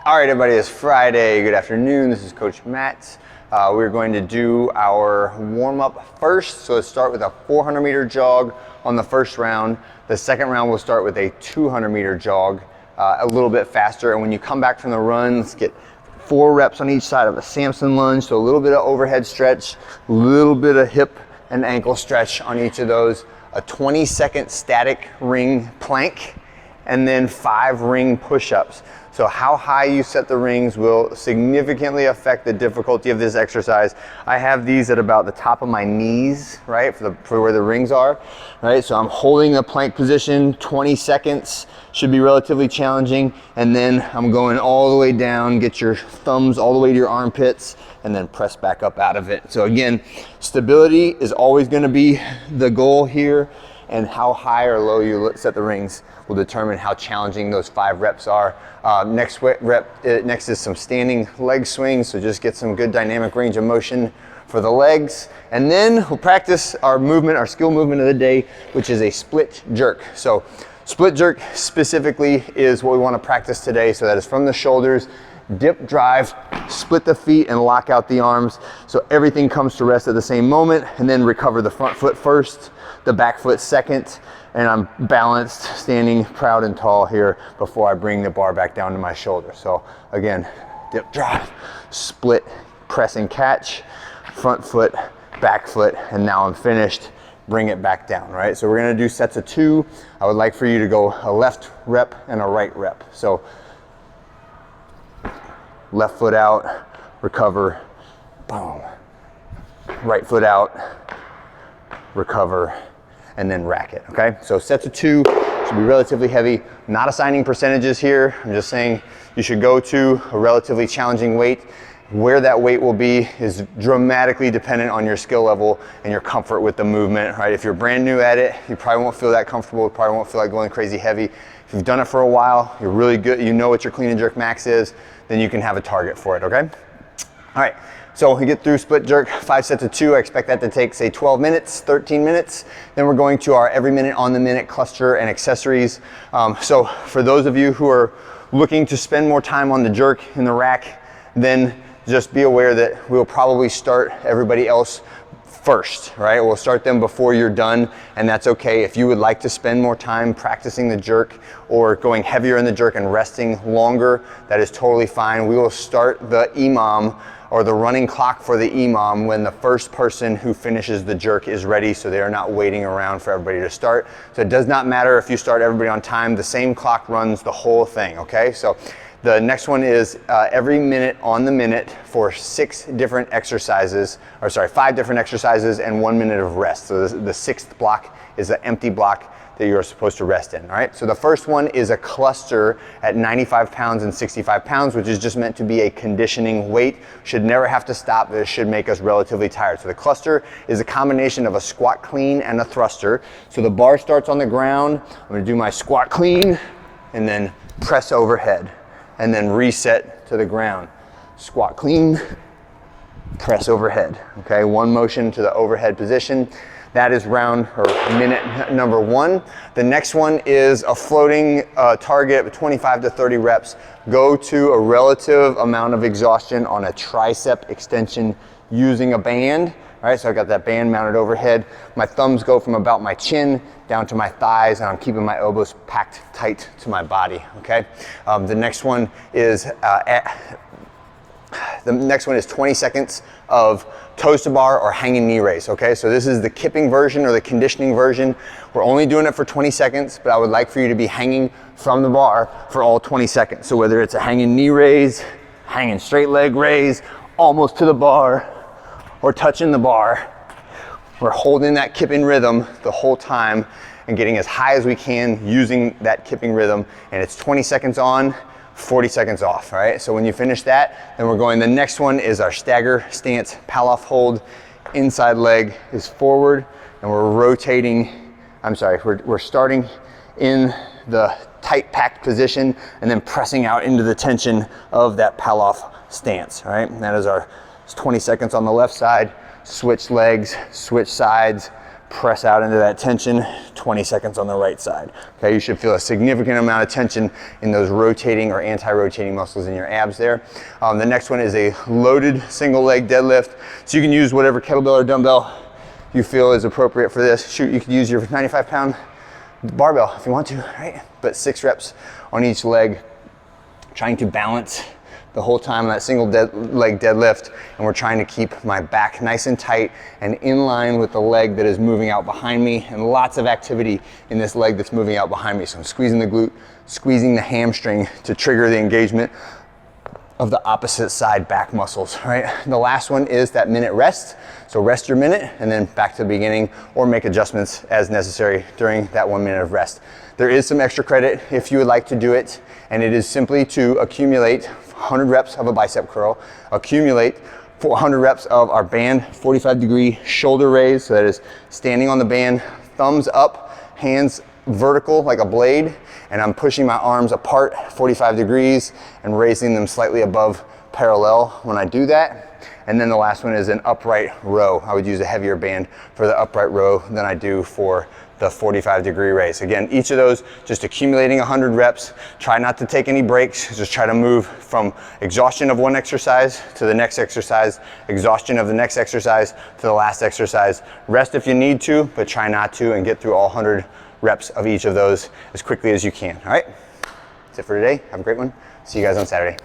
All right, everybody, it's Friday. Good afternoon. This is Coach Matt. We're going to do our warm-up first. So let's start with a 400-meter jog on the first round. The second round, we'll start with a 200-meter jog, a little bit faster. And when you come back from the run, let's get 4 reps on each side of a Samson lunge. So a little bit of overhead stretch, a little bit of hip and ankle stretch on each of those, a 20-second static ring plank, and then 5 ring push-ups. So how high you set the rings will significantly affect the difficulty of this exercise. I have these at about the top of my knees, right, for where the rings are, right? So I'm holding the plank position, 20 seconds, should be relatively challenging, and then I'm going all the way down, get your thumbs all the way to your armpits, and then press back up out of it. So again, stability is always gonna be the goal here, and how high or low you set the rings will determine how challenging those 5 reps are. Next is some standing leg swings, so just get some good dynamic range of motion for the legs. And then we'll practice our movement, our skill movement of the day, which is a split jerk. So split jerk specifically is what we want to practice today. So that is from the shoulders, dip, drive, split the feet, and lock out the arms. So everything comes to rest at the same moment, and then recover the front foot first, the back foot second, and I'm balanced, standing proud and tall here before I bring the bar back down to my shoulder. So again, dip, drive, split, press and catch, front foot, back foot, and now I'm finished. Bring it back down, right? So we're gonna do sets of 2. I would like for you to go a left rep and a right rep. So left foot out, recover, boom. Right foot out, recover, and then rack it, okay? So sets of 2 should be relatively heavy. Not assigning percentages here. I'm just saying you should go to a relatively challenging weight. Where that weight will be is dramatically dependent on your skill level and your comfort with the movement, right? If you're brand new at it, you probably won't feel that comfortable. You probably won't feel like going crazy heavy. If you've done it for a while, you're really good, you know what your clean and jerk max is, then you can have a target for it, okay? All right. So we get through split jerk, 5 sets of 2. I expect that to take, say, 12 minutes, 13 minutes. Then we're going to our every minute on the minute cluster and accessories. So for those of you who are looking to spend more time on the jerk in the rack, then just be aware that we'll probably start everybody else first, right? We'll start them before you're done, and that's okay. If you would like to spend more time practicing the jerk or going heavier in the jerk and resting longer, that is totally fine. We will start the EMOM or the running clock for the EMOM when the first person who finishes the jerk is ready, so they are not waiting around for everybody to start. So it does not matter if you start everybody on time, the same clock runs the whole thing, okay? So the next one is every minute on the minute for 6 different exercises, or sorry, 5 different exercises and 1 minute of rest. So the 6th block is an empty block that you're supposed to rest in, all right? So the first one is a cluster at 95 pounds and 65 pounds, which is just meant to be a conditioning weight. Should never have to stop, but it should make us relatively tired. So the cluster is a combination of a squat clean and a thruster. So the bar starts on the ground. I'm gonna do my squat clean and then press overhead and then reset to the ground. Squat clean, press overhead, okay? 1 motion to the overhead position. That is round or minute number 1. The next one is a floating target of 25 to 30 reps. Go to a relative amount of exhaustion on a tricep extension using a band. All right, so I got that band mounted overhead. My thumbs go from about my chin down to my thighs, and I'm keeping my elbows packed tight to my body, okay? The next one is 20 seconds of toes to bar or hanging knee raise, okay? So this is the kipping version or the conditioning version. We're only doing it for 20 seconds, but I would like for you to be hanging from the bar for all 20 seconds. So whether it's a hanging knee raise, hanging straight leg raise, almost to the bar, or touching the bar, we're holding that kipping rhythm the whole time and getting as high as we can using that kipping rhythm. And it's 20 seconds on, 40 seconds off, all right? So when you finish that, then we're going, the next one is our stagger stance, Pallof hold. Inside leg is forward, and we're rotating, we're starting in the tight packed position and then pressing out into the tension of that Pallof stance, all right? And that is our 20 seconds on the left side, switch legs, switch sides, press out into that tension, 20 seconds on the right side. Okay, you should feel a significant amount of tension in those rotating or anti-rotating muscles in your abs there. The next one is a loaded single leg deadlift. So you can use whatever kettlebell or dumbbell you feel is appropriate for this. Shoot, you could use your 95-pound barbell if you want to, right? But 6 reps on each leg, trying to balance the whole time on that single leg deadlift, and we're trying to keep my back nice and tight and in line with the leg that is moving out behind me, and lots of activity in this leg that's moving out behind me. So I'm squeezing the glute, squeezing the hamstring to trigger the engagement of the opposite side back muscles, right? The last one is that minute rest. So rest your minute and then back to the beginning, or make adjustments as necessary during that 1 minute of rest. There is some extra credit if you would like to do it, and it is simply to accumulate 100 reps of a bicep curl, accumulate 400 reps of our band 45-degree shoulder raise. So that is standing on the band, thumbs up, hands vertical like a blade, and I'm pushing my arms apart 45 degrees and raising them slightly above parallel when I do that. And then the last one is an upright row. I would use a heavier band for the upright row than I do for the 45-degree raise. Again, each of those just accumulating 100 reps. Try not to take any breaks. Just try to move from exhaustion of one exercise to the next exercise, exhaustion of the next exercise to the last exercise. Rest if you need to, but try not to, and get through all 100 reps of each of those as quickly as you can. All right, that's it for today. Have a great one. See you guys on Saturday.